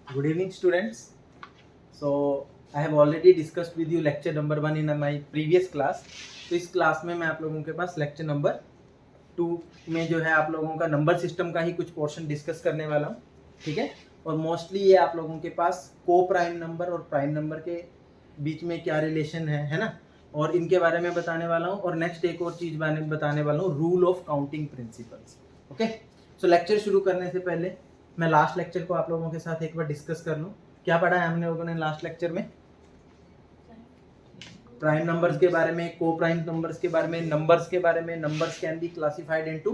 Good evening, students. So I have already discussed with you lecture number 1 in my previous class. तो इस class में मैं आप लोगों के पास लेक्चर नंबर 2 में जो है आप लोगों का नंबर सिस्टम का ही कुछ पोर्शन डिस्कस करने वाला हूँ, ठीक है। और मोस्टली ये आप लोगों के पास को प्राइम नंबर और प्राइम नंबर के बीच में क्या रिलेशन है ना, और इनके बारे में बताने वाला हूँ। और नेक्स्ट एक और चीज़ बताने वाला हूँ, rule of counting principles. Okay, so lecture शुरू करने से पहले मैं लास्ट लेक्चर को आप लोगों के साथ एक बार डिस्कस कर लूँ। क्या पढ़ा है हमने लोगों ने लास्ट लेक्चर में? प्राइम नंबर्स के बारे में, को प्राइम नंबर्स के बारे में, नंबर्स के बारे में। Numbers can be classified into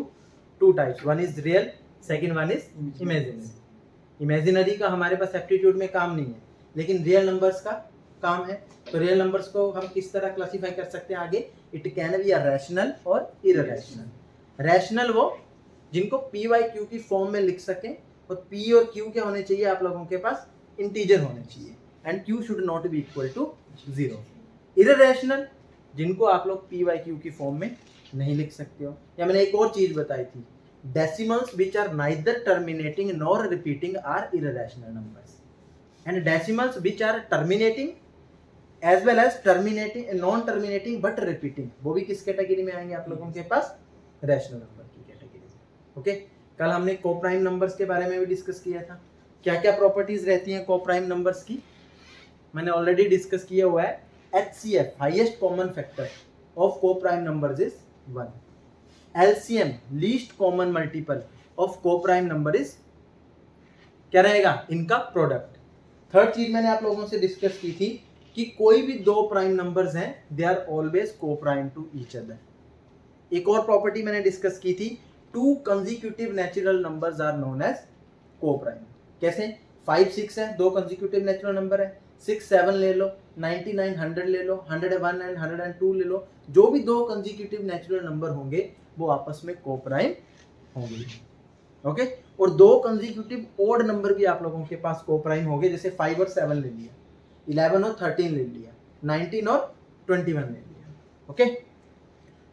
two types, one is real, second one is imaginary. Imaginary का हमारे पास एप्टीट्यूड में काम नहीं है, लेकिन रियल नंबर्स का काम है। तो रियल नंबर्स को हम किस तरह क्लासिफाई कर सकते हैं आगे? It can be a rational और इररेशनल। रैशनल वो जिनको पी वाई क्यू की फॉर्म में लिख सकें, और पी और क्यू क्या होने चाहिए आप लोगों के पास? इंटीजर होने चाहिए, and Q should not be equal to 0। Irrational जिनको आप लोग पी वाई क्यू की फॉर्म में नहीं लिख सकते हो। या मैंने एक और चीज बताई थी, decimals which are neither terminating nor repeating are irrational numbers, and decimals which are terminating as well as terminating non terminating but repeating, वो भी किस कैटेगरी में आएंगे आप लोगों के पास? रैशनल नंबर की कैटेगरी में। ओके, कल हमने को प्राइम नंबर्स के बारे में भी डिस्कस किया था। क्या क्या प्रॉपर्टीज रहती हैं को प्राइम नंबर्स की? मैंने ऑलरेडी डिस्कस किया हुआ है। HCF highest common factor of coprime numbers is 1। LCM least common multiple of coprime number is क्या रहेगा? इनका प्रोडक्ट। थर्ड चीज मैंने आप लोगों से डिस्कस की थी कि कोई भी दो प्राइम नंबर्स हैं, they are always coprime to each other. एक और प्रॉपर्टी मैंने डिस्कस की थी, two consecutive natural numbers are known as coprime. कैसे? 5 6 है, दो कंसेक्यूटिव नेचुरल नंबर है। 6 7 ले लो, 99 100 ले लो, 101 एंड 102 ले लो। जो भी दो कंसेक्यूटिव नेचुरल नंबर होंगे वो आपस में को प्राइम होंगे। ओके, और दो कंसेक्यूटिव ओड नंबर भी आप लोगों के पास को प्राइम होंगे, जैसे 5 और 7 ले लिया, 11 और 13 ले लिया, 19 और 21 ले लिया। ओके,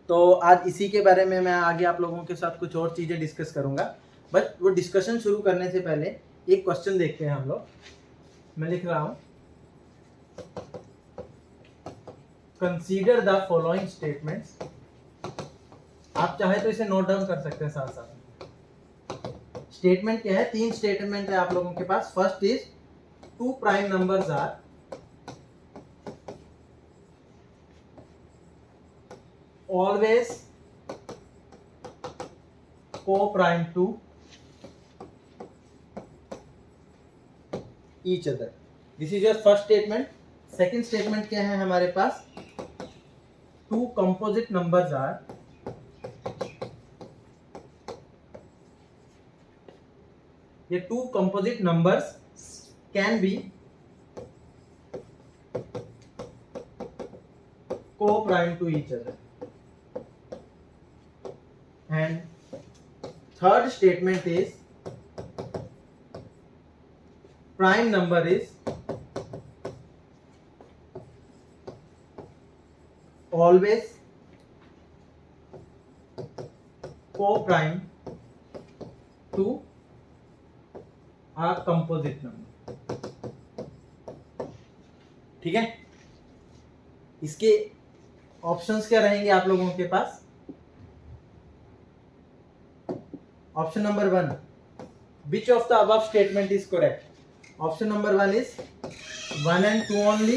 तो आज इसी के बारे में मैं आगे आप लोगों के साथ कुछ और चीजें डिस्कस करूंगा। बट वो डिस्कशन शुरू करने से पहले एक क्वेश्चन देखते हैं हम लोग। मैं लिख रहा हूं, कंसीडर द फॉलोइंग स्टेटमेंट्स। आप चाहे तो इसे नोट डाउन कर सकते हैं साथ साथ। स्टेटमेंट क्या है? 3 स्टेटमेंट है आप लोगों के पास। First is two prime numbers are always coprime to each other. This is your first statement. Second statement क्या है हमारे पास? टू कंपोजिट नंबर्स आर ये two composite numbers can be coprime to each other. And third statement is prime number is always co-prime to a composite number। ठीक है, इसके options क्या रहेंगे आप लोगों के पास? Option number 1, which of the above statement is correct? Option number 1 is 1 and 2 only.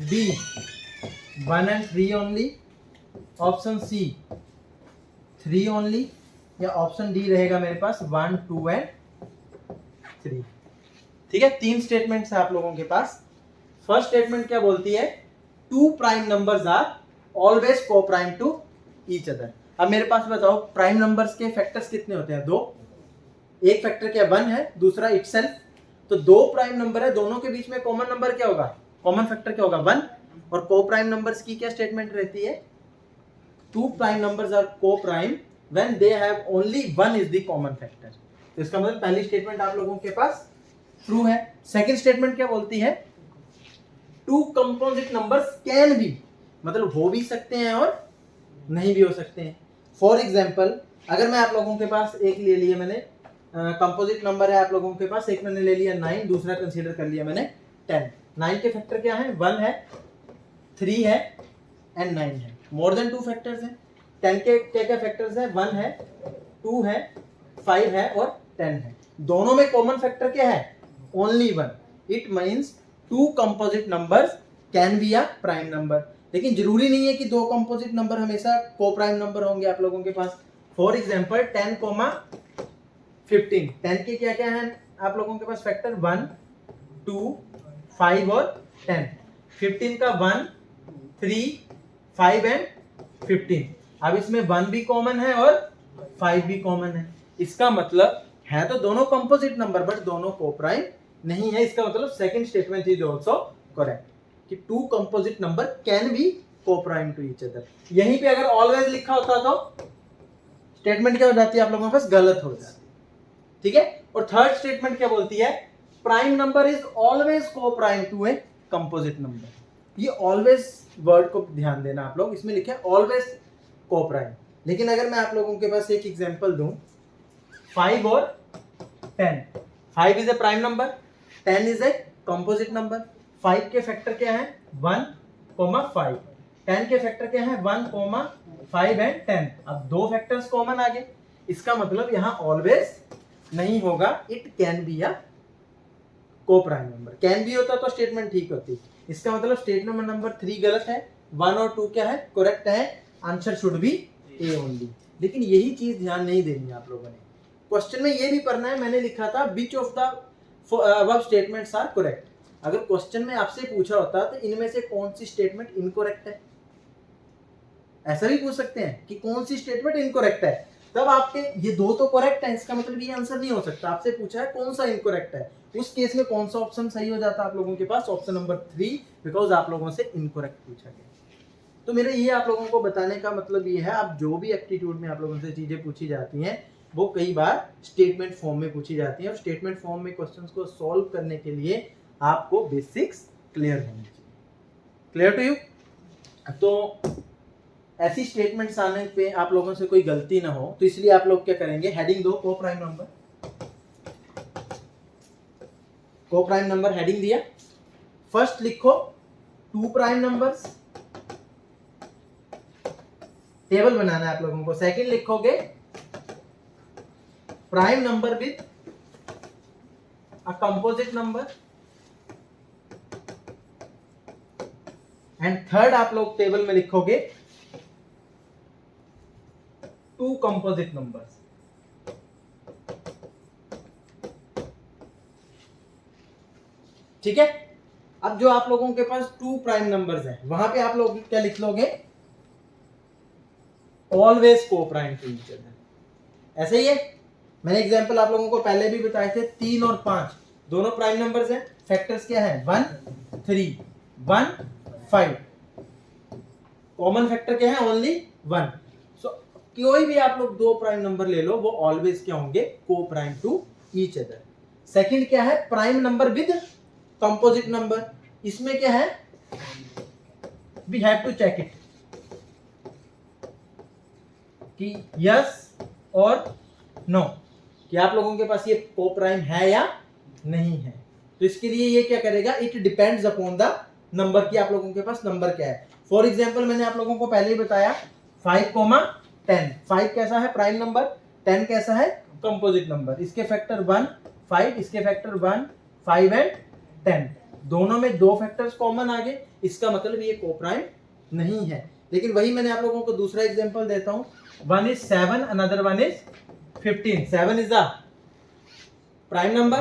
B 1 and 3 only. Option C 3 only. या ऑप्शन डी रहेगा मेरे पास 1 2 and 3। ठीक है, 3 स्टेटमेंट्स है आप लोगों के पास। फर्स्ट स्टेटमेंट क्या बोलती है? Two prime numbers are always coprime to each other. अब मेरे पास बताओ, प्राइम नंबर्स के फैक्टर्स कितने होते हैं? 2। एक फैक्टर क्या 1 है, दूसरा इटसेल्फ। तो दो प्राइम नंबर है, दोनों के बीच में कॉमन नंबर क्या होगा? कॉमन फैक्टर क्या होगा? 1। और को प्राइम नंबर्स की क्या स्टेटमेंट रहती है? Two prime numbers are coprime when they have only 1 is the common factor. तो इसका मतलब पहली स्टेटमेंट आप लोगों के पास ट्रू है। सेकंड स्टेटमेंट क्या बोलती है? Two composite numbers can be, मतलब हो भी सकते हैं और नहीं भी हो सकते हैं। फॉर एग्जाम्पल, अगर मैं आप लोगों के पास एक ले लिए मैंने कंपोजिट नंबर है आप लोगों के पास, एक मैंने ले लिया 9, दूसरा कंसीडर कर लिया मैंने 10। 9 के फैक्टर क्या है? 1 है, 3 है एंड 9 है। मोर देन 2 फैक्टर्स हैं। 10 के क्या फैक्टर्स है? 1 है, 2 है, 5 है और 10 है। दोनों में कॉमन फैक्टर क्या है? Only 1। It means 2 composite numbers can be a prime number. लेकिन जरूरी नहीं है कि 2 कंपोजिट नंबर हमेशा को प्राइम नंबर होंगे आप लोगों के पास। For example 10, 15। 10 के क्या क्या है आप लोगों के पास फैक्टर? 1, 2, 5 और 10। 15 का 1, 3, 5 एंड 15। अब इसमें 1 भी कॉमन है और 5 भी कॉमन है। इसका मतलब है तो दोनों कंपोजिट नंबर बट दोनों कोप्राइम नहीं है। इसका मतलब second statement is also correct कि 2 composite number can be coprime to each other. यहीं पे अगर ऑलवेज लिखा होता तो स्टेटमेंट क्या हो जाती है आप लोगों के पास? गलत हो जाती। ठीक है। और थर्ड स्टेटमेंट क्या बोलती है? Prime number is always coprime to a composite number. ये ऑलवेज वर्ड को ध्यान देना आप लोग, इसमें लिखे ऑलवेज कोप्राइम। लेकिन अगर मैं आप लोगों के पास एक एग्जांपल दूं, 5 और 10। 5 is a prime number, 10 is a composite number. 5 के फैक्टर क्या है? 1, 5। 10 के फैक्टर क्या है? 1, 5 एंड 10। अब 2 फैक्टर्स कॉमन आ गए। इसका मतलब यहां ऑलवेज नहीं होगा, it can be a coprime number. Can B होता तो स्टेटमेंट ठीक होती। इसका मतलब स्टेटमेंट नंबर 3 गलत है, 1 और 2 क्या है? करेक्ट है। Answer should be A only. लेकिन यही चीज ध्यान नहीं देनी आप लोगों ने। क्वेश्चन में ये भी पढ़ना है, मैंने लिखा था which of the above statements are correct. अगर क्वेश्चन में आपसे पूछा होता तो इनमें से कौन सी स्टेटमेंट इनकरेक्ट है, ऐसा भी पूछ सकते हैं कि कौन सी स्टेटमेंट इनकरेक्ट है, तब आपके ये 2 तो करेक्ट है, इसका मतलब ये आंसर नहीं हो सकता। आपसे पूछा है कौन सा इनकरेक्ट है, उस केस में कौन सा ऑप्शन सही हो जाता आप लोगों के पास? ऑप्शन नंबर 3, बिकॉज आप लोगों से इनकरेक्ट पूछा गया। तो मेरा ये आप लोगों को बताने का मतलब ये है, आप जो भी एप्टीट्यूड में आप लोगों से चीजें पूछी जाती हैं वो कई बार स्टेटमेंट फॉर्म में पूछी जाती हैं, और स्टेटमेंट फॉर्म में क्वेश्चंस को सॉल्व करने के लिए आपको बेसिक्स क्लियर होने चाहिए। Clear to you? तो ऐसी स्टेटमेंट्स आने पे आप लोगों से कोई गलती ना हो, तो इसलिए आप लोग क्या करेंगे? हेडिंग दो को प्राइम नंबर। को प्राइम नंबर हेडिंग दिया। फर्स्ट लिखो 2 प्राइम नंबर्स, टेबल बनाना है आप लोगों को। सेकंड लिखोगे prime number with a composite number, and third आप लोग टेबल में लिखोगे 2 कंपोजिट नंबर्स। ठीक है। अब जो आप लोगों के पास 2 प्राइम नंबर्स हैं, वहां पे आप लोग क्या लिख लोगे? Always coprime to each other. ऐसे ही है। मैंने एग्जांपल आप लोगों को पहले भी बताए थे, 3 और 5 दोनों प्राइम नंबर्स हैं। फैक्टर्स क्या है? 1, 3, 1, 5। कॉमन फैक्टर क्या है? ओनली 1। सो कोई भी आप लोग 2 प्राइम नंबर ले लो, वो ऑलवेज क्या होंगे? Coprime to each other. Second क्या है? Prime number with composite number. इसमें क्या है? We have to check it कि यस और नो, कि आप लोगों के पास ये को प्राइम है या नहीं है। तो इसके लिए ये क्या करेगा? It depends upon the number की आप लोगों के पास नंबर क्या है। फॉर एग्जांपल मैंने आप लोगों को पहले ही बताया 5, 10। 5 कैसा है? Prime number. 10 कैसा है? Composite number. इसके फैक्टर 1, 5, इसके फैक्टर 1, 5 एंड 10। दोनों में 2 फैक्टर्स कॉमन आ गए, इसका मतलब ये को प्राइम नहीं है। लेकिन वही मैंने आप लोगों को दूसरा एग्जांपल देता हूं। 1 is 7, another 1 is 15. 7 is a prime number,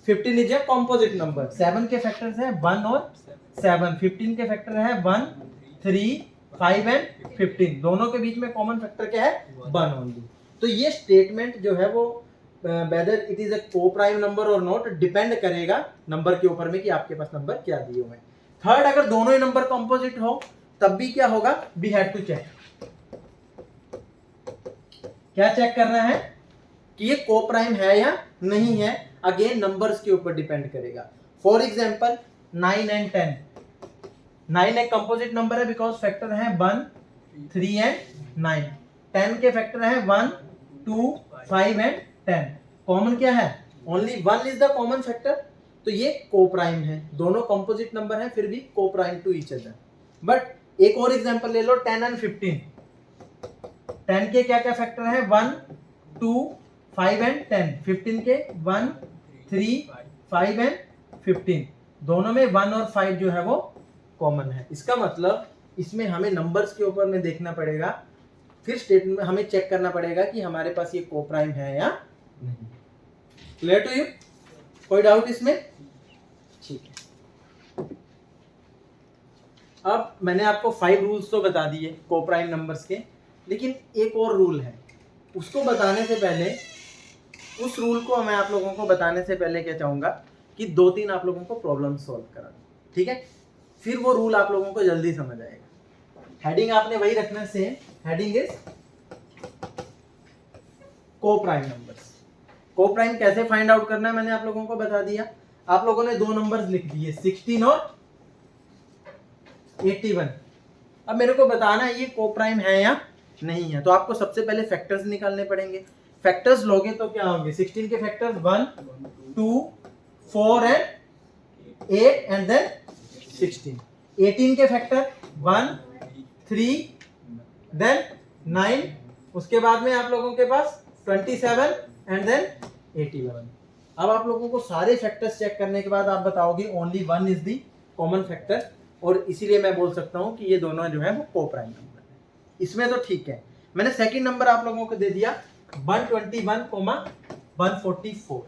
15 is a composite number. 7 के फैक्टर्स हैं 1 और 7, 15 के फैक्टर है 1, 3, 5 एंड 15। दोनों के बीच में कॉमन फैक्टर क्या है? 1 ओनली। तो ये स्टेटमेंट जो है वो whether it is a co-prime number or not depend करेगा नंबर के ऊपर में कि आपके पास नंबर क्या दिए हुए हैं। थर्ड, अगर दोनों ही नंबर कंपोजिट हो तब भी क्या होगा? We have to check. क्या चेक करना है? कि ये को प्राइम है या नहीं है। अगेन नंबर्स के ऊपर डिपेंड करेगा। For example 9 and 10। 9 एक कंपोजिट नंबर है बिकॉज फैक्टर है 1, 3 एंड 9। 10 के फैक्टर है 1, 2, 5 एंड 10। कॉमन क्या है, only one is the common factor, तो ये को प्राइम है, दोनों कंपोजिट नंबर हैं फिर भी coprime to each other. But एक और एग्जांपल ले लो, 10 एंड 15, 10 के क्या क्या फैक्टर है, 1 2 5 एंड 10, 15 के 1 3 5 एंड 15, दोनों में 1 और 5 जो है वो कॉमन है। इसका मतलब इसमें हमें नंबर्स के ऊपर में देखना पड़ेगा, फिर स्टेटमेंट में हमें चेक करना पड़ेगा कि हमारे पास ये को प्राइम है या नहीं। क्लियर टू यू, कोई डाउट इसमें? ठीक है, अब मैंने आपको 5 रूल्स तो बता दिए को प्राइम नंबर्स के, लेकिन एक और रूल है, उसको बताने से पहले, उस रूल को मैं आप लोगों को बताने से पहले क्या चाहूंगा कि 2-3 आप लोगों को प्रॉब्लम सॉल्व करा, ठीक है, फिर वो रूल आप लोगों को जल्दी समझ आएगा। हेडिंग आपने वही रखना से, हेडिंग इज को प्राइम नंबर्स। को प्राइम कैसे फाइंड आउट करना है मैंने आप लोगों को बता दिया। आप लोगों ने 2 नंबर्स लिख दिए, 16 और 81। अब मेरे को बताना है ये को प्राइम है या नहीं है, तो आपको सबसे पहले फैक्टर्स निकालने पड़ेंगे। फैक्टर्स लोगे तो क्या होंगे, 16 के फैक्टर्स 1 2 4 एंड 8 एंड देन 16। 18 के फैक्टर 1 3 देन 9, उसके बाद में आप लोगों के पास 27 एंड देन 81। अब आप लोगों को सारे फैक्टर्स चेक करने के बाद आप बताओगे only 1 is the common factor, और इसीलिए मैं बोल सकता हूं कि ये दोनों जो है वो को प्राइम नंबर है। इसमें तो ठीक है। मैंने सेकंड नंबर आप लोगों को दे दिया 121, 144।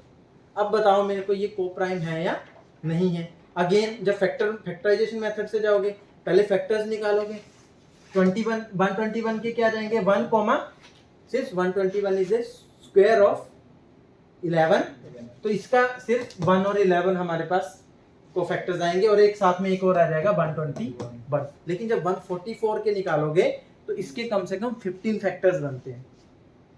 अब बताओ मेरे को ये को प्राइम है या नहीं है। अगेन जब फैक्टराइजेशन मेथड से जाओगे, पहले फैक्टर्स निकालोगे। 121 के क्या जाएंगे, 1, सिर्फ 121 इज ए स्क्वायर ऑफ 11, तो इसका सिर्फ 1 और 11 हमारे पास को फैक्टर्स आएंगे, और एक साथ में एक और आ जाएगा 121। लेकिन जब 144 के निकालोगे तो इसके कम से कम 15 फैक्टर्स बनते हैं।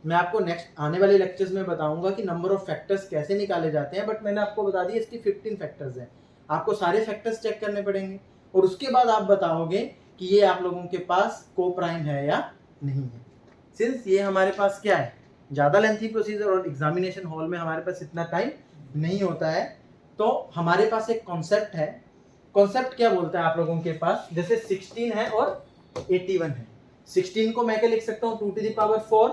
मैं आपको नेक्स्ट आने वाले लेक्चर्स में बताऊंगा कि नंबर ऑफ फैक्टर्स कैसे निकाले जाते हैं, बट मैंने आपको बता दिया इसकी 15 फैक्टर्स हैं। आपको सारे फैक्टर्स चेक करने पड़ेंगे, और उसके बाद आप बताओगे कि ये आप लोगों के पास को प्राइम है या नहीं है। सिंस ये हमारे पास क्या है, ज़्यादा लेंथी प्रोसीजर और एग्जामिनेशन हॉल में हमारे पास इतना टाइम नहीं होता है, तो हमारे पास एक कॉन्सेप्ट है। कॉन्सेप्ट क्या बोलता है आप लोगों के पास, जैसे 16 है और 81 है। 16 को मैं क्या लिख सकता हूँ 2 to the power 4,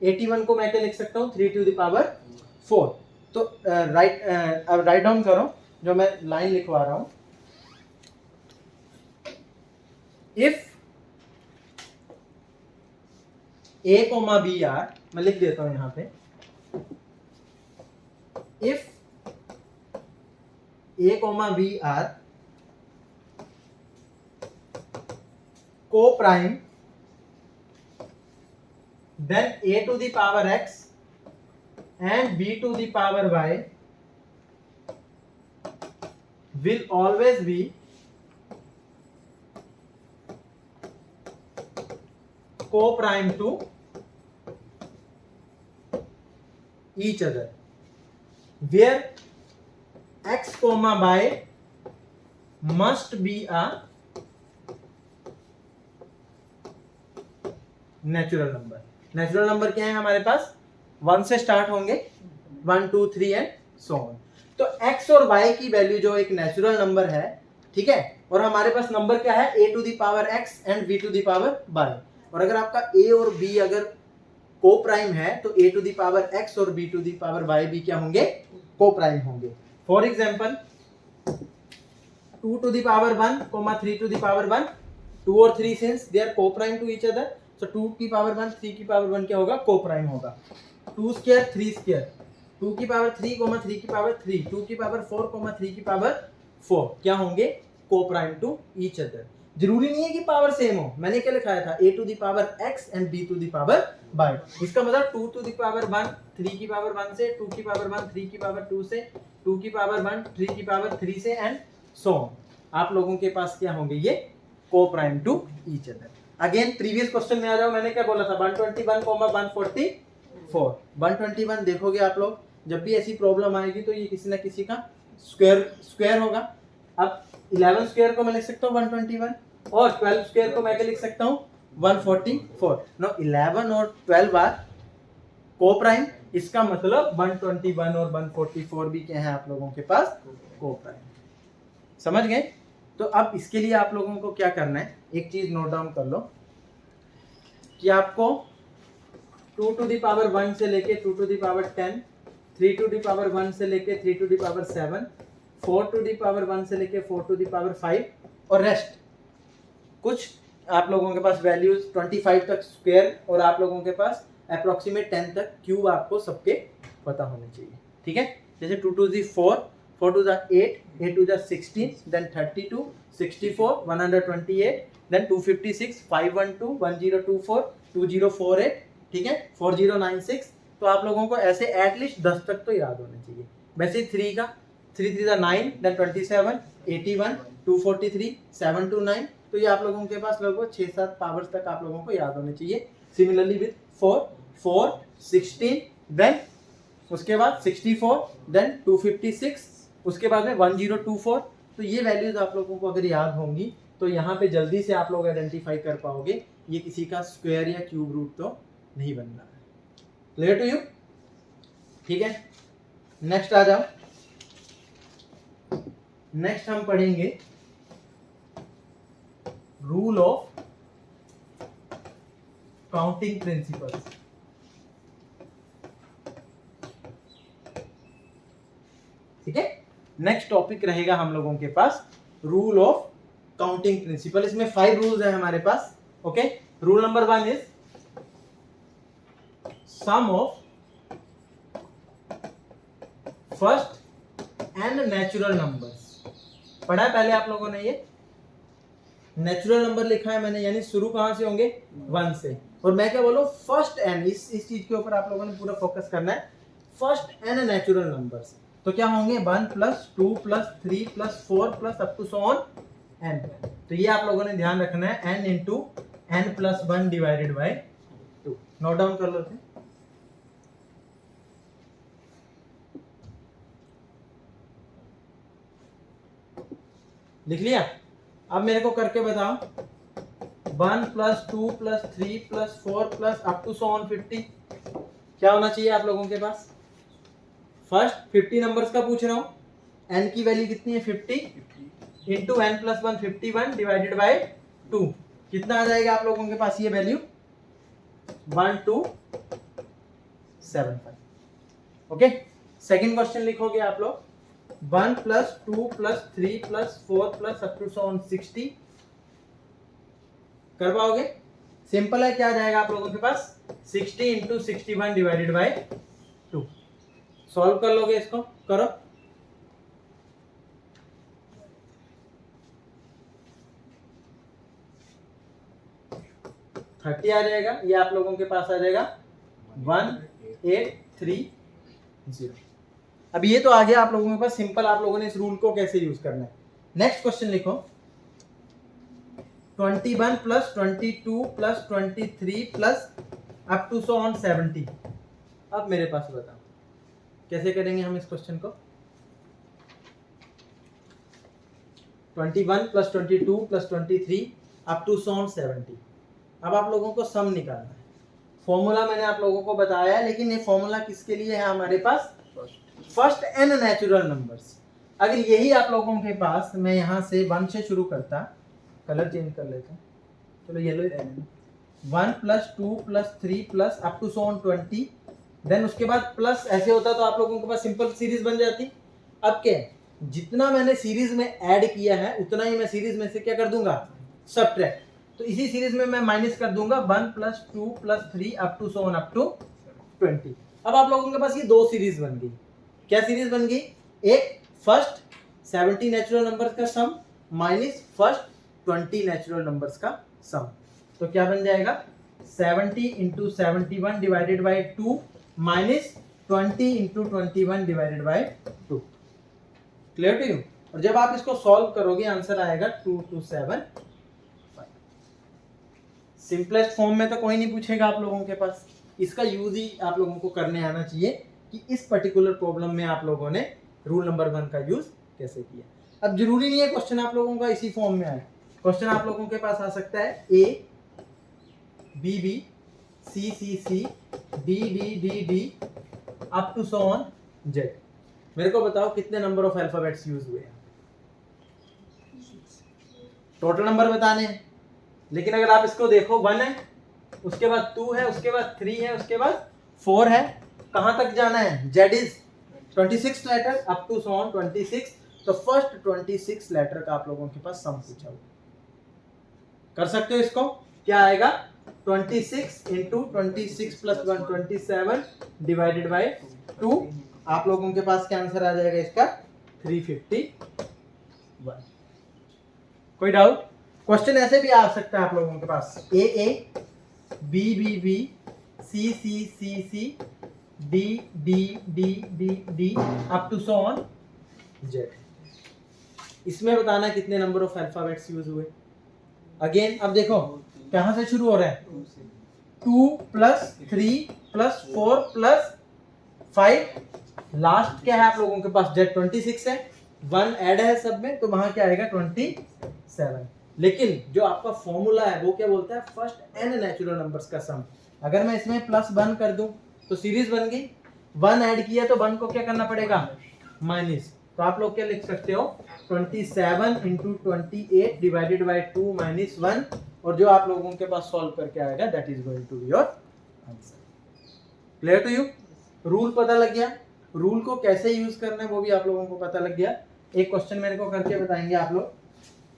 81 को मैं क्या लिख सकता हूँ 3 to the power 4। तो राइट डाउन करो जो मैं लाइन लिखवा रहा हूँ। इफ A, B आर, मैं लिख देता हूं यहां पे, इफ A, B आर को prime, then A to the power x and B to the power y will always be co-prime to each other, where x, y must be a natural number. Natural number क्या है हमारे पास, 1 से start होंगे, 1 2 3 and so on. तो x और y की value जो एक नेचुरल नंबर है, ठीक है, और हमारे पास नंबर क्या है a to the power x and b to the power y। और अगर आपका a और b अगर को प्राइम है तो a to the power x और b to the power y भी क्या होंगे, को प्राइम होंगे। For example 2 to the power 1, 3 to the power 1, 2 और 3 since they are co-prime to each other, so 2 की पावर 1 3 की पावर 1 क्या होगा, को प्राइम होगा। 2 स्क्वायर 3 स्क्वायर, 2 की पावर 3, 3 की पावर 3, 2 की पावर 4, 3 की पावर 4 क्या होंगे, coprime to each other. जरूरी नहीं है कि पावर सेम हो, मैंने क्या लिखाया था a to the power x and b to the power y। इसका मतलब 2 टू द पावर 1 3 की पावर 1 से, 2 की पावर 1 3 की पावर 2 से, 2 की पावर 1 3 की पावर 3 से एंड सो ऑन। आप लोगों के पास क्या होंगे, ये coprime to each other. Again previous question में आ जाओ, मैंने क्या बोला था 121, 144। 121 देखोगे आप लोग, जब भी ऐसी प्रॉब्लम आएगी तो ये किसी ना किसी का स्क्वायर होगा। अब 11 स्क्वायर को मैं लिख सकता हूँ 121, और 12 स्क्वायर को मैं क्या लिख सकता हूँ 144। नो 11 और 12 आर को प्राइम, इसका मतलब 121 और 144 भी क्या है आप लोगों के पास कोप्राइम। समझ गए? तो अब इसके लिए आप लोगों को क्या करना है, एक चीज नोट डाउन कर लो कि आपको 2 to the power 1 से लेके 2 to the power 10, 3 to the power 1 से लेके 3 to the power 7, 4 to the power 1 से लेके 4 to the power 5 और रेस्ट कुछ आप लोगों के पास वैल्यूज 25 तक स्क्वायर और आप लोगों के पास अप्रोक्सीमेट 10 तक क्यूब आपको सबके पता होने चाहिए। ठीक है, जैसे 2 to the 4, 4 to the 8, 8 to the 16, then 32, 64, 128, then 256, 512, 1024, 2048, ठीक है, 4096। तो आप लोगों को ऐसे एटलीस्ट 10 तक तो याद होने चाहिए। वैसे 3 का 3 3 9, then 27, 81, 243, 729। तो ये आप लोगों के पास लगभग 6-7 पावर्स तक आप लोगों को याद होने चाहिए। सिमिलरली विद 4, 4, 16, देन उसके बाद 64, देन 256, उसके बाद में 1024। तो ये वैल्यूज आप लोगों को अगर याद होंगी तो यहाँ पे जल्दी से आप लोग आइडेंटिफाई कर पाओगे ये किसी का स्क्वायर या क्यूब रूट तो नहीं बन रहा है। Clear to you? ठीक है, नेक्स्ट आ जाओ। नेक्स्ट हम पढ़ेंगे रूल ऑफ काउंटिंग प्रिंसिपल्स। ठीक है, नेक्स्ट टॉपिक रहेगा हम लोगों के पास रूल ऑफ काउंटिंग प्रिंसिपल। इसमें 5 रूल्स है हमारे पास। Okay, rule number 1 is sum of first n natural numbers. पढ़ा है पहले आप लोगों ने ये? नेचुरल नंबर लिखा है मैंने, यानी शुरू कहां से होंगे? 1 से। और मैं क्या बोलूं? फर्स्ट एंड, इस चीज के ऊपर आप लोगों ने पूरा फोकस करना है। फर्स्ट एंड नेचुरल नंबर्स तो क्या होंगे? 1 + 2 + 3 + 4 + up to so on n। तो ये आप लोगों ने ध्यान रखना है, n × n + 1 / 2। नोट डाउन कर लो थे। लिख लिया? अब मेरे को करके बताओ 1 + 2 + 3 + 4 + अप टू सो ऑन 50 क्या होना चाहिए आप लोगों के पास? फर्स्ट 50 नंबर्स का पूछ रहा हूं। n की वैल्यू कितनी है? 50 इंटू n + 1 51 / 2। कितना आ जाएगा आप लोगों के पास ये वैल्यू? 1275। ओके, सेकंड क्वेश्चन लिखोगे आप लोग 1 + 2 + 3 + 4 + अप टू सो ऑन 60। कर पाओगे? सिंपल है, क्या आ जाएगा आप लोगों के पास? 60 इंटू 61 / 2। सॉल्व कर लोगे इसको? करो। थर्टी आ जाएगा। ये आप लोगों के पास आ जाएगा 1830। अब ये तो आ गया आप लोगों के पास सिंपल, आप लोगों ने इस रूल को कैसे यूज करना है। नेक्स्ट क्वेश्चन लिखो 21 + 22 + 23 + अप टू सो ऑन 70। अब मेरे पास बताओ कैसे करेंगे हम इस क्वेश्चन को। 21 + 22 + 23 अप टू सो ऑन 70। अब आप लोगों को सम निकालना है। फॉर्मूला मैंने आप लोगों को बताया है, लेकिन ये फॉर्मूला किसके लिए है हमारे पास? First n natural numbers. अगर यही आप लोगों के पास, मैं यहाँ से 1 से शुरू करता, कलर चेंज कर लेता, चलो येलो ही रहने दो। 1 + 2 + 3 + up to so on 20, then उसके बाद प्लस ऐसे होता तो आप लोगों के पास सिंपल सीरीज बन जाती। अब क्या, जितना मैंने सीरीज में ऐड किया है उतना ही मैं सीरीज में से क्या कर दूंगा? सबट्रैक्ट। तो इसी सीरीज में मैं माइनस कर दूंगा 1 + 2 + 3 up to so on up to 20। अब आप लोगों के पास ये 2 सीरीज बन गई। क्या सीरीज बन गई? एक फर्स्ट 70 नेचुरल नंबर्स का सम माइनस फर्स्ट 20 नेचुरल नंबर्स का सम। तो क्या बन जाएगा? 70 × 71 / 2 माइनस 20 × 21 / 2। Clear to you? और जब आप इसको सॉल्व करोगे आंसर आएगा 2275। सिंपलेस्ट फॉर्म में तो कोई नहीं पूछेगा आप लोगों के पास, इसका यूज ही आप लोगों को करने आना चाहिए कि इस पर्टिकुलर प्रॉब्लम में आप लोगों ने रूल नंबर 1 का यूज कैसे किया। अब जरूरी नहीं है क्वेश्चन आप लोगों का इसी फॉर्म में आए। क्वेश्चन आप लोगों के पास आ सकता है A B B C C C D D D D up to so on Z. मेरे को बताओ कितने नंबर ऑफ अल्फाबेट्स यूज हुए हैं? टोटल नंबर बताने हैं, लेकिन अगर आप इसको देखो 1 है, उसके बाद 2 है, उसके बाद 3 है, उसके बाद 4 है, कहां तक जाना है? Z is 26 letter up to so on 26। तो फर्स्ट 26 लेटर का आप लोगों के पास सम पूछा हुआ, कर सकते हो इसको? क्या आएगा? 26 इंटू 26 प्लस 1 27 डिवाइडेड बाई 2। आप लोगों के पास क्या आंसर आ जाएगा इसका? 351। कोई डाउट? क्वेश्चन ऐसे भी आ सकता है आप लोगों के पास, A A B B B C C C C D D D D D up to so on Z. इसमें बताना कितने नंबर ऑफ अल्फाबेट्स यूज हुए। अगेन अब देखो कहां से शुरू हो रहा है? 2 प्लस 3 प्लस 4 प्लस 5, लास्ट क्या है आप लोगों के पास? जेड 26 है, 1 ऐड है सब में, तो वहां क्या आएगा? 27। लेकिन जो आपका फॉर्मूला है वो क्या बोलता है? फर्स्ट n नेचुरल नंबर्स का सम। अगर मैं इसमें प्लस 1 कर दूं तो सीरीज बन गई, 1 ऐड किया तो 1 को क्या करना पड़ेगा? माइनस। तो आप लोग क्या लिख सकते हो? 27 इंटू 28 डिवाइडेड बाई 2 माइनस 1, और जो आप लोगों के पास सॉल्व करके आएगा that is going to be your answer. Clear to you? Rule पता लग गया, रूल को कैसे यूज करना है वो भी आप लोगों को पता लग गया। एक क्वेश्चन मेरे को करके बताएंगे आप लोग।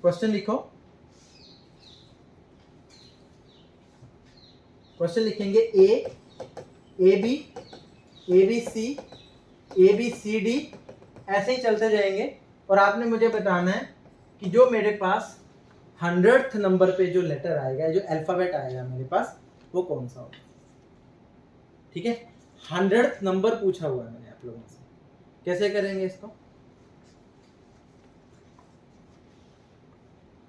क्वेश्चन लिखो, क्वेश्चन लिखेंगे ए बी सी डी, ऐसे ही चलते जाएंगे, और आपने मुझे बताना है कि जो मेरे पास 100th नंबर पे जो लेटर आएगा, जो अल्फाबेट आएगा मेरे पास, वो कौन सा होगा। ठीक है, 100th नंबर पूछा हुआ है मैंने आप लोगों से। कैसे करेंगे इसको?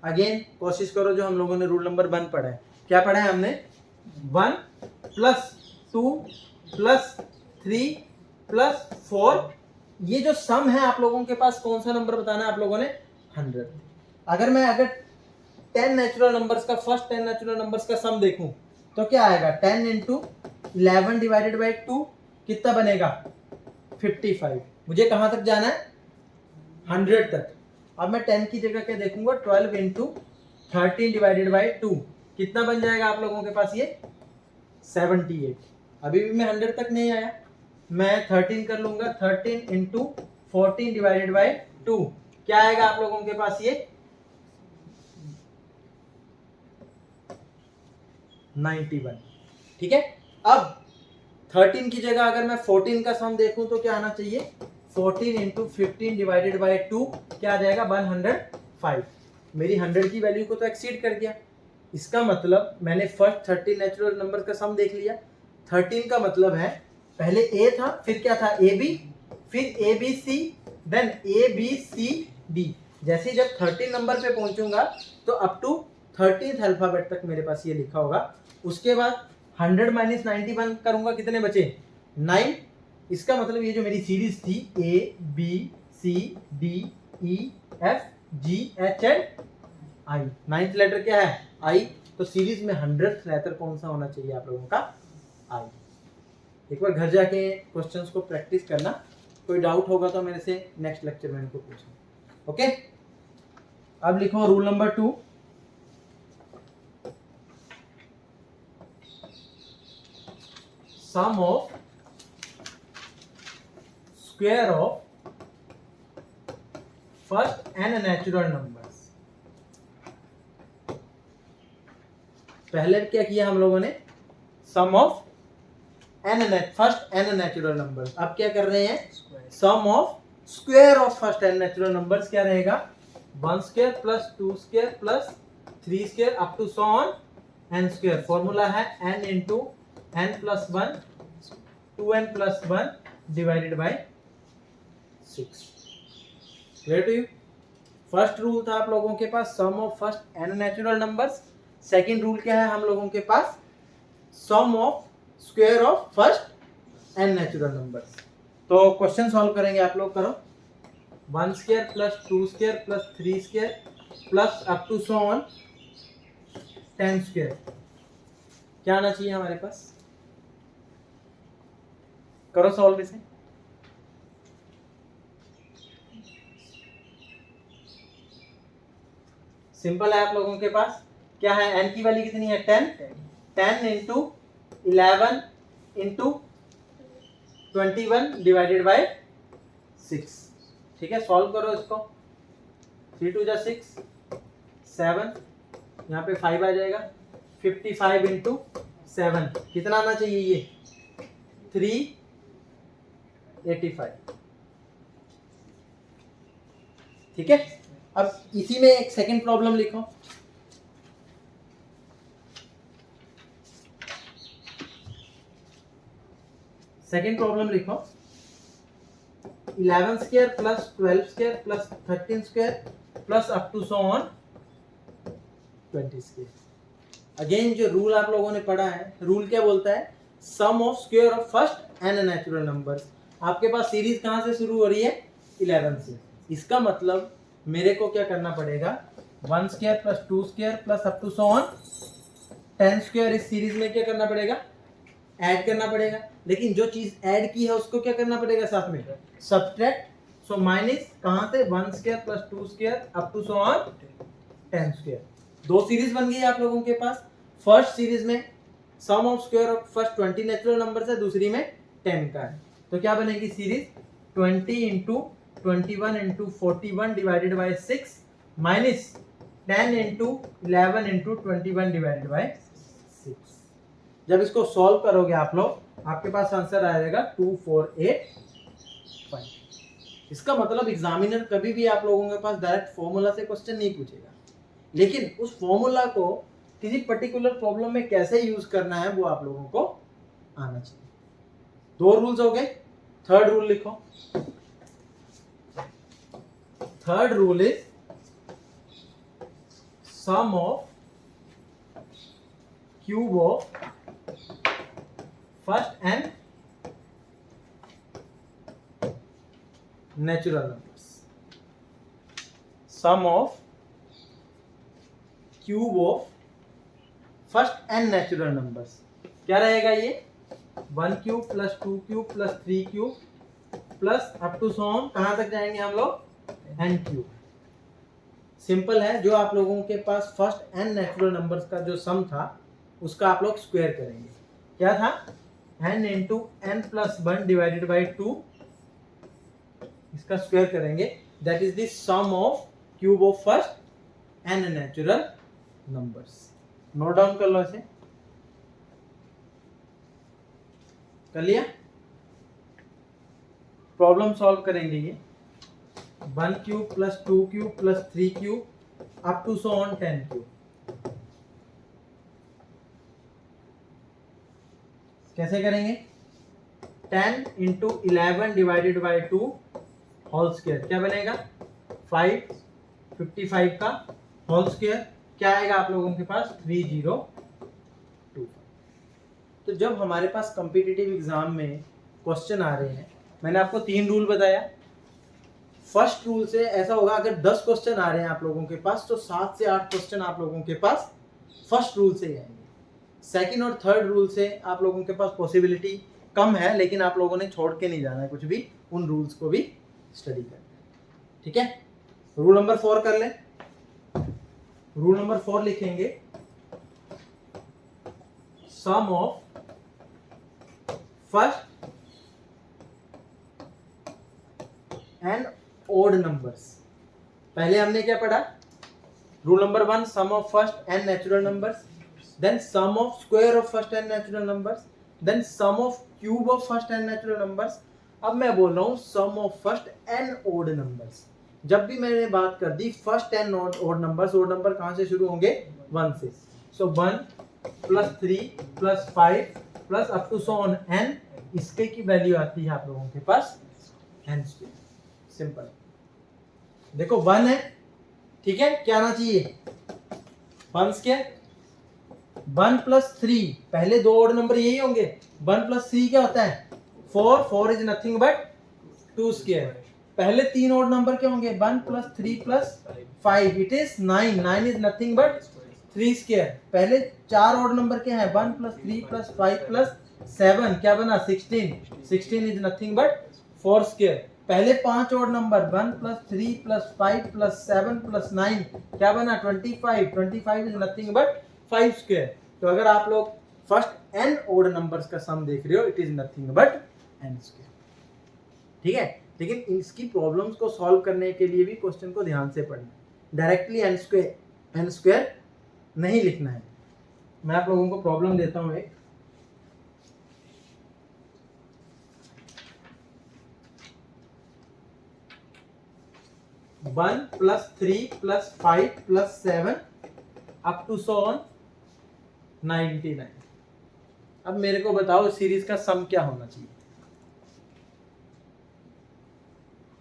अगेन कोशिश करो, जो हम लोगों ने रूल नंबर 1 पढ़ा है, क्या पढ़ा है हमने? 1 प्लस 2 प्लस 3 प्लस 4, ये जो सम है आप लोगों के पास कौन सा नंबर बताना है आप लोगों ने? 100। अगर 10 नेचुरल नंबर्स का, फर्स्ट 10 नेचुरल नंबर्स का सम देखूं तो क्या आएगा? 10 इंटू 11 डिवाइडेड बाई 2 कितना बनेगा? 55। मुझे कहां तक जाना है? 100 तक। अब मैं 10 की जगह क्या देखूंगा? 12 इंटू 13 डिवाइडेड बाई 2 कितना बन जाएगा आप लोगों के पास? ये 78। अभी भी मैं 100 तक नहीं आया, मैं 13 कर लूंगा। 13 इंटू 14 डिवाइडेड बाई 2 क्या आएगा आप लोगों के पास? ये 91। ठीक है, अब 13 की जगह अगर मैं 14 का सम देखूं तो क्या आना चाहिए? 14 इंटू 15 डिवाइडेड बाई 2 क्या आ जाएगा? 105। मेरी 100 की वैल्यू को तो एक्सीड कर गया। इसका मतलब मैंने फर्स्ट 30 नेचुरल नंबर का सम देख लिया। 13 का मतलब है पहले ए था, फिर क्या था? ए बी, फिर A B C, then A B C D. जैसे जब 13 नंबर पे पहुंचूंगा तो अप टू 13th अल्फाबेट तक मेरे पास ये लिखा होगा। उसके बाद 100 माइनस 91 करूंगा, कितने बचे? 9। इसका मतलब ये जो मेरी सीरीज थी A B C D E F G H and I, 9th letter क्या है? आई। तो सीरीज में 100th लेटर कौन सा होना चाहिए आप लोगों का? आई। एक बार घर जाके क्वेश्चंस को प्रैक्टिस करना, कोई डाउट होगा तो मेरे से नेक्स्ट लेक्चर में इनको पूछना। ओके, अब लिखो rule number 2। Sum of square of first n natural numbers. पहले क्या किया हम लोगों ने? Sum of first n natural numbers. अब क्या कर रहे हैं? Sum of square of first n natural numbers. क्या रहेगा? 1 square plus 2 square plus 3 square up to so on n square. Formula है n into n plus 1 2n plus 1 divided by 6। Clear to you? First rule था आप लोगों के पास sum of first n natural numbers. Second rule क्या है हम लोगों के पास? Sum of square of first n natural numbers. तो क्वेश्चन सॉल्व करेंगे आप लोग, करो। 1 square plus 2 square plus 3 square plus up to so on 10 square क्या आना चाहिए हमारे पास? करो सॉल्व इसे। सिंपल है आप लोगों के पास, क्या है n की वैल्यू कितनी है 10, 10 इंटू 11 इंटू 21 डिवाइडेड बाय 6। ठीक है, सॉल्व करो इसको। 3 2 जा 6, 7, यहाँ पे 5 आ जाएगा। 55 इंटू 7 कितना आना चाहिए ये 385। ठीक है, अब इसी में एक सेकंड प्रॉब्लम लिखो। सेकंड प्रॉब्लम लिखो 11 square plus 12 square plus 13 square plus up to so on 20 square. Again जो रूल आप लोगों ने पढ़ा है, रूल क्या बोलता है, sum of square of first n natural numbers. आपके पास सीरीज कहां से शुरू हो रही है 11 से। इसका मतलब मेरे को क्या करना पड़ेगा 1 square plus 2 square plus up to so on 10 square इस सीरीज में क्या करना पड़ेगा, ऐड करना पड़ेगा। लेकिन जो चीज ऐड की है उसको क्या करना पड़ेगा साथ में, सब्ट्रैक्ट। सो माइनस कहां से 1 square plus 2 square up to so on 10 square. दो सीरीज बन गई आप लोगों के पास। फर्स्ट सीरीज में sum of square of first 20 natural numbers है, दूसरी में 10 का है। तो क्या बनेगी series 20 into 21 into 41 divided by 6 minus 10 into 11 into 21 divided by 6। जब इसको सॉल्व करोगे आप लोग, आपके पास आंसर आ जाएगा 2485। इसका मतलब एग्जामिनर कभी भी आप लोगों के पास डायरेक्ट फॉर्मूला से क्वेश्चन नहीं पूछेगा, लेकिन उस फॉर्मूला को किसी पर्टिकुलर प्रॉब्लम में कैसे यूज करना है वो आप लोगों को आना चाहिए। दो रूल्स हो गए। थर्ड रूल लिखो। Third rule is sum of cube of first n natural numbers. Sum of cube of first n natural numbers क्या रहेगा ये 1 cube plus 2 cube plus 3 cube plus up to so on कहां तक जाएंगे हम लोग n cube. Simple है, जो आप लोगों के पास फर्स्ट एंड नेचुरल नंबर्स का जो सम था उसका आप लोग स्क्वायर करेंगे। क्या था n into n plus 1 divided by 2, इसका स्क्वायर करेंगे। That is the sum of cube of first n natural numbers. Note down कर लो इसे। कर लिया? प्रॉब्लम सॉल्व करेंगे ये 1 cube plus 2 cube plus 3 cube up to so on 10 cube. कैसे करेंगे 10 into 11 divided by 2 whole square क्या बनेगा 55 का होल स्क्वायर क्या आएगा आप लोगों के पास 3025। तो जब हमारे पास कॉम्पिटिटिव एग्जाम में क्वेश्चन आ रहे हैं, मैंने आपको 3 रूल बताया। फर्स्ट रूल से ऐसा होगा अगर 10 क्वेश्चन आ रहे हैं आप लोगों के पास तो 7 से 8 क्वेश्चन आप लोगों के पास फर्स्ट रूल से ही आएंगे। सेकंड और थर्ड रूल से आप लोगों के पास पॉसिबिलिटी कम है, लेकिन आप लोगों ने छोड़ के नहीं जाना है कुछ भी, उन रूल्स को भी स्टडी करना है। ठीक है, रूल नंबर 4 कर ले। रूल नंबर 4 लिखेंगे sum of first n odd numbers. पहले हमने क्या पढ़ा rule number 1 sum of first n natural numbers, then sum of square of first n natural numbers, then sum of cube of first n natural numbers. अब मैं बोल रहा हूं sum of first n odd numbers. जब भी मैंने बात कर दी first n odd numbers, odd number कहां से शुरू होंगे 1 से। सो 1 plus 3 plus 5 plus up to so on n, इसके की वैल्यू आती है आप लोगों के पास n स्क्वायर। सिंपल। देखो 1 है, ठीक है, क्या आना चाहिए 1 स्क्वायर। 1 प्लस 3 पहले दो ओड नंबर यही होंगे। 1 प्लस 3 क्या होता है 4, 4 इज नथिंग बट 2 स्क्वायर। पहले 3 ओड नंबर क्या होंगे 1 plus 3 plus 5 it is 9, 9 is nothing but 3 square. पहले 4 ओड नंबर क्या है 1 प्लस 3 प्लस 5 प्लस 7 क्या बना 16 इज नथिंग बट 4 स्क्वायर। पहले 5 और नंबर 1 + 3 + 5 + 7 + 9 क्या बना 25 इज नथिंग बट 5 स्क्वायर। तो अगर आप लोग फर्स्ट n ओड नंबर्स का सम देख रहे हो it is nothing but n square. ठीक है, लेकिन इसकी प्रॉब्लम्स को सॉल्व करने के लिए भी क्वेश्चन को ध्यान से पढ़ना, डायरेक्टली n स्क्वायर नहीं लिखना है। मैं आप लोगों को प्रॉब्लम देता हूं एक, one plus 3 + 5 + 7 up to so on 99। अब मेरे को बताओ सीरीज का सम क्या होना चाहिए।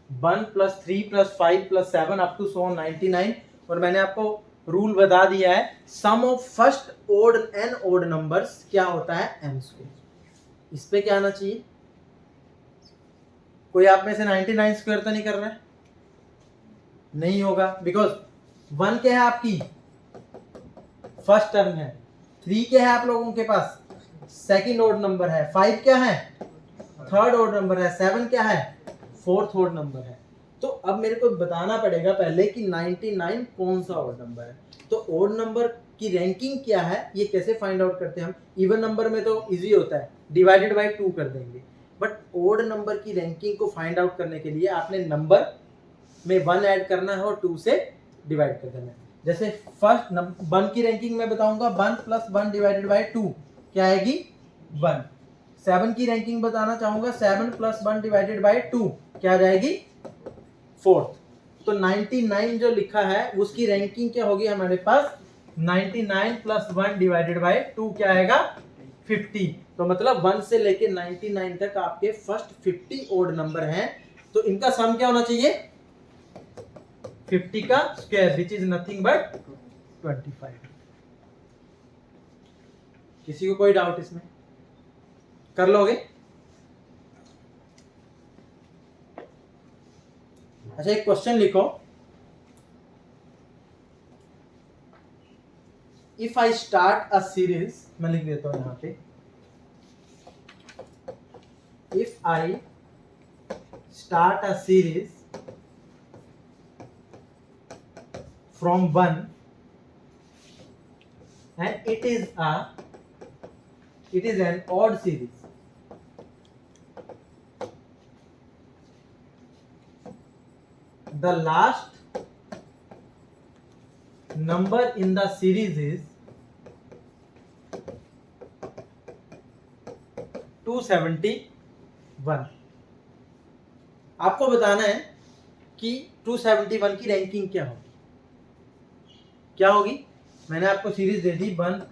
1 + 3 + 5 + 7 अप टू सो ऑन 99। और मैंने आपको रूल बता दिया है, sum of first odd n odd numbers क्या होता है n स्क्वायर। इस पे क्या आना चाहिए। कोई आप में से 99 स्क्वायर तो नहीं कर रहा है, नहीं होगा, बिकॉज 1 क्या है आपकी फर्स्ट टर्म है, 3 क्या है आप लोगों के पास सेकंड ओड नंबर है, 5 क्या है थर्ड ओड नंबर है, 7 क्या है फोर्थ ओड नंबर है। तो अब मेरे को बताना पड़ेगा पहले कि 99 कौन सा ओड नंबर है। तो ओड नंबर की रैंकिंग क्या है ये कैसे फाइंड आउट करते हैं हम। इवन नंबर में तो इजी होता है, डिवाइडेड बाय 2 कर देंगे, बट ओड नंबर की रैंकिंग को फाइंड आउट करने के लिए आपने नंबर में 1 ऐड करना है और 2 से डिवाइड कर देना है। जैसे फर्स्ट 1 की रैंकिंग मैं बताऊंगा 1 + 1 डिवाइडेड बाय 2 क्या आएगी 1। 7 की रैंकिंग बताना चाहूंगा 7 + 1 डिवाइडेड बाय 2 क्या आ जाएगी 4। तो 99 जो लिखा है उसकी रैंकिंग क्या होगी हमारे पास 99 + 1 डिवाइडेड बाय 2 क्या आएगा 50। तो मतलब 1 से लेके 99 तक आपके फर्स्ट 50 ओड नंबर हैं। तो इनका सम क्या होना चाहिए 50 का square which is nothing but 25। किसी को कोई डाउट इसमें, कर लोगे। अच्छा एक क्वेश्चन लिखो, if I start a series, मैं लिख देता हूं यहां पे, if I start a series from 1 and it is an odd series, the last number in the series is 271। आपको बताना है कि 271 की रैंकिंग क्या होगी, क्या होगी। मैंने आपको सीरीज दे दी 1 +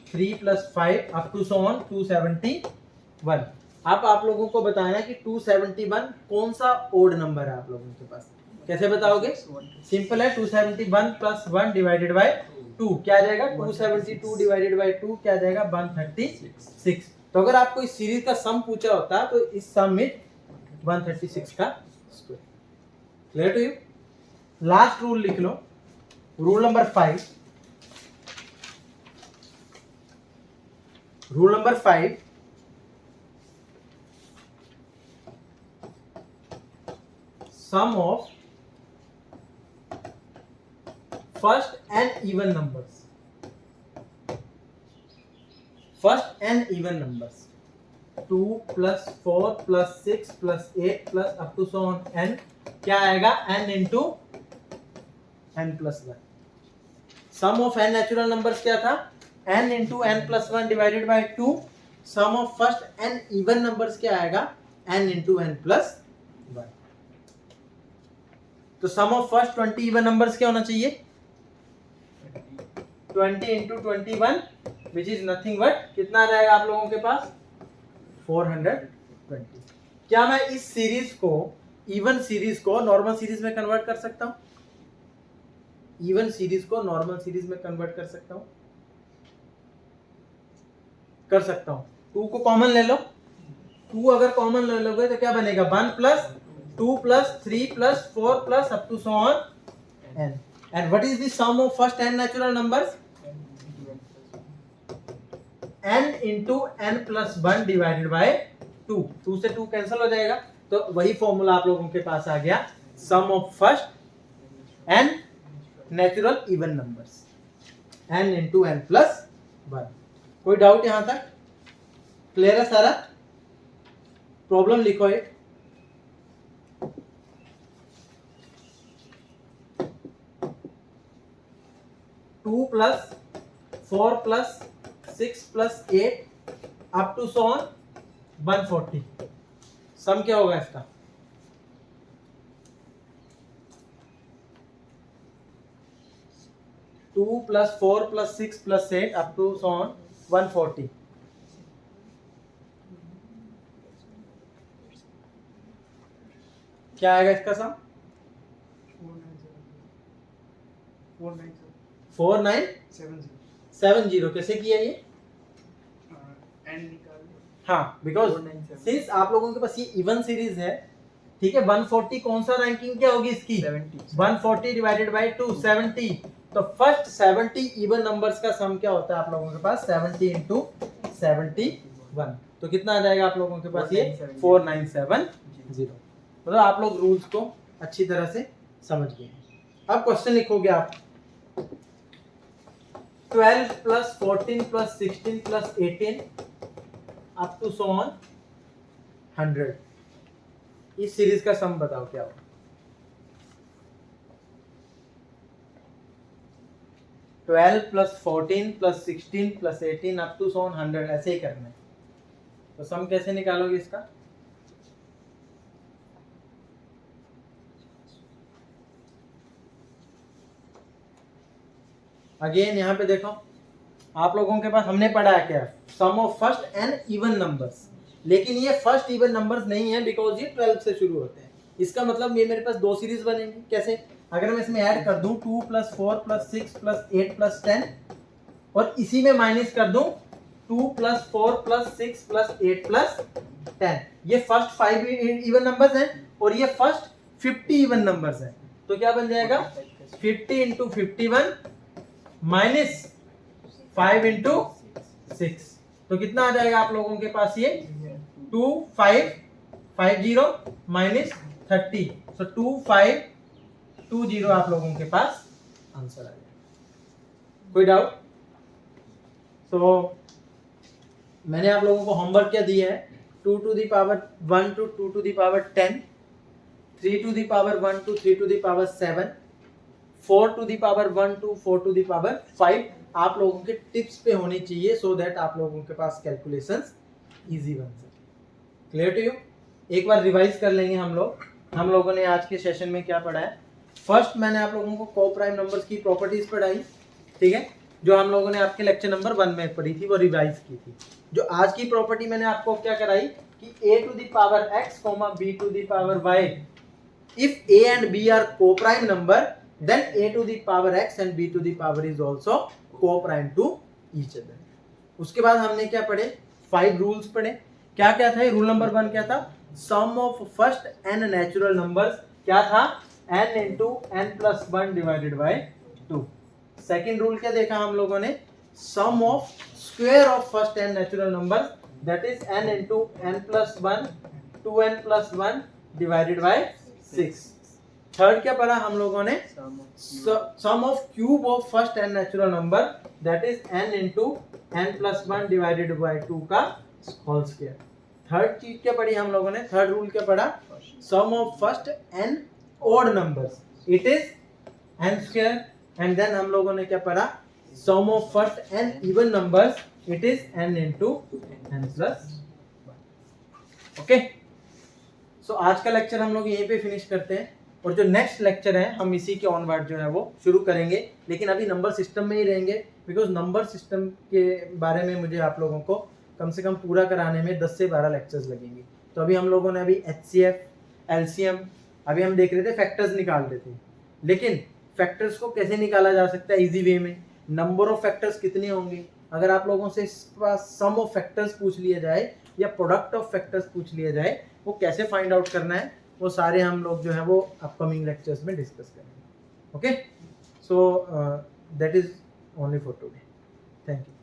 3 + 5 अप टू सो ऑन 271। अब आप लोगों को बताना है कि 271 कौन सा ओड नंबर है आप लोगों के पास। कैसे बताओगे, सिंपल है, 271 + 1 डिवाइडेड बाय 2 क्या आ जाएगा 272 डिवाइडेड बाय 2 क्या आ जाएगा 136। तो अगर आपको इस सीरीज का सम पूछा होता तो इस सम में 136 का square. Clear to you. Last rule लिख लो, rule number 5। Rule number 5, sum of first n even numbers, first n even numbers 2 + 4 + 6 + 8 + up to so on n क्या आएगा n into n + 1। Sum of n natural numbers क्या था n into n + 1 divided by 2। Sum of first n even numbers क्या आएगा n into n + 1। तो सम of first 20 even numbers क्या होना चाहिए 20 into 21 which is nothing but कितना आ जाएगा आप लोगों के पास 420। क्या मैं इस सीरीज को इवन सीरीज को नॉर्मल सीरीज में कन्वर्ट कर सकता हूं, इवन सीरीज को नॉर्मल सीरीज में कन्वर्ट कर सकता हूं, कर सकता हूं। 2 को कॉमन ले लो, 2 अगर कॉमन ले लोगे तो क्या बनेगा 1 + 2 + 3 + 4 + up to so on n। And what is the sum of first n natural numbers n into n plus 1 divided by 2, 2 से 2 कैंसिल हो जाएगा, तो वही फॉर्मूला आप लोगों के पास आ गया, sum of first n natural even numbers, n into n plus 1। कोई डाउट यहां तक? क्लियर है सारा? प्रॉब्लम लिखो एक। Two plus 4 plus 6 plus 8 to to सो ऑन 140, सम क्या होगा इसका? Two plus 4 plus 6 plus 8 to to सो ऑन 140, क्या आएगा इसका सम? 4970। कैसे किया ये? हाँ, बिकॉज सिंस आप लोगों के पास ये इवन सीरीज है, ठीक है, 140 कौन सा रैंकिंग क्या होगी इसकी? 140 डिवाइडेड बाय 2, 70। तो फर्स्ट 70 इवन नंबर्स का सम क्या होता है आप लोगों के पास? 70 इंटू 71। तो कितना आ जाएगा आप लोगों के पास? ये 4970। मतलब आप लोग रूल्स को अच्छी तरह से समझ गए हैं। अब क्वेश्चन लिखोगे आप 12 plus 14 plus 16 plus 18 to to सो ऑन 100, इस सीरीज का सम बताओ क्या होगा? 12 plus 14 plus 16 plus 18 to to सो ऑन 100, ऐसे ही करना है। तो सम कैसे निकालोगे इसका? अगेन यहाँ पे देखो, आप लोगों के पास हमने पढ़ा है क्या? Sum of first n even numbers, लेकिन ये फर्स्ट इवन नंबर्स नहीं है बिकॉज ये 12 से शुरू होते हैं। इसका मतलब ये मेरे पास दो सीरीज बनेंगी। कैसे? अगर मैं इसमें ऐड कर दूं 2 प्लस 4 प्लस 6 प्लस 8 प्लस 10, और इसी में माइनस कर दूं 2 प्लस 4 प्लस 6 प्लस 8 प्लस 10, ये फर्स्ट 5 इवन नंबर्स हैं और ये फर्स्ट 50 इवन नंबर्स हैं। तो क्या बन जाएगा? 50 इंटू 51 माइनस 5 इंटू 6, तो कितना आ जाएगा आप लोगों के पास? ये 2550 माइनस 30, सो 2520 आप लोगों के पास आंसर आ जाएगा। कोई डाउट? तो मैंने आप लोगों को होमवर्क क्या दिया है? 2 to the power 1 to 2 to the power 10, 3 to the power 1 to 3 to the power 7, 4 to the power 1 to 4 to the power 5 आप लोगों के टिप्स पे होनी चाहिए, सो दैट आप लोगों के पास कैलकुलेशंस इजी बन सके। Clear to you? एक बार रिवाइज कर लेंगे हम लोग। हम लोगों ने आज के सेशन में क्या पढ़ा है? फर्स्ट मैंने आप लोगों को कोप्राइम नंबर्स की प्रॉपर्टीज पढ़ाई, ठीक है, जो हम लोगों ने आपके लेक्चर नंबर 1 में पढ़ी थी, वो रिवाइज की थी। जो आज की प्रॉपर्टी मैंने आपको क्या कराई कि a to the power x, b to the power y, if a and b are co-prime number, then a to the power x and b to the power is also co-prime to each other। उसके बाद हमने क्या पढ़े? 5 rules पढ़े। क्या क्या था? Rule number 1 क्या था? Sum of first n natural numbers क्या था? n into n plus 1 divided by 2। Second rule क्या देखा हम लोगों ने? Sum of square of first n natural numbers, that is n into n plus 1 2n plus 1 divided by 6। Third क्या पढ़ा हम लोगों ने? Sum of cube of first n natural number, that is n into n plus 1 divided by 2 का whole square. Third चीज क्या पढ़ी हम लोगों ने? थर्ड रूल क्या पढ़ा? Sum of first n odd numbers, it is n square. And then हम लोगों ने क्या पढ़ा? Sum of first n even numbers, it is n into n plus 1। Okay, so आज का लेक्चर हम लोग यहीं पे फिनिश करते हैं, और जो नेक्स्ट लेक्चर है हम इसी के ऑनवर्ड जो है वो शुरू करेंगे, लेकिन अभी नंबर सिस्टम में ही रहेंगे, बिकॉज नंबर सिस्टम के बारे में मुझे आप लोगों को कम से कम पूरा कराने में 10 से 12 लेक्चर्स लगेंगे। तो अभी हम लोगों ने अभी HCF, LCM, अभी हम देख रहे थे फैक्टर्स निकाल रहे थे, लेकिन फैक्टर्स को कैसे निकाला जा सकता है इजी वे में? नंबर ऑफ फैक्टर्स कितने होंगे? अगर आप लोगों से सम ऑफ फैक्टर्स पूछ लिया जाए या प्रोडक्ट ऑफ फैक्टर्स पूछ लिया जाए, वो कैसे फाइंड आउट करना है, वो सारे हम लोग जो है वो अपकमिंग लेक्चर्स में डिस्कस करेंगे। Okay, so that is only for today. Thank you.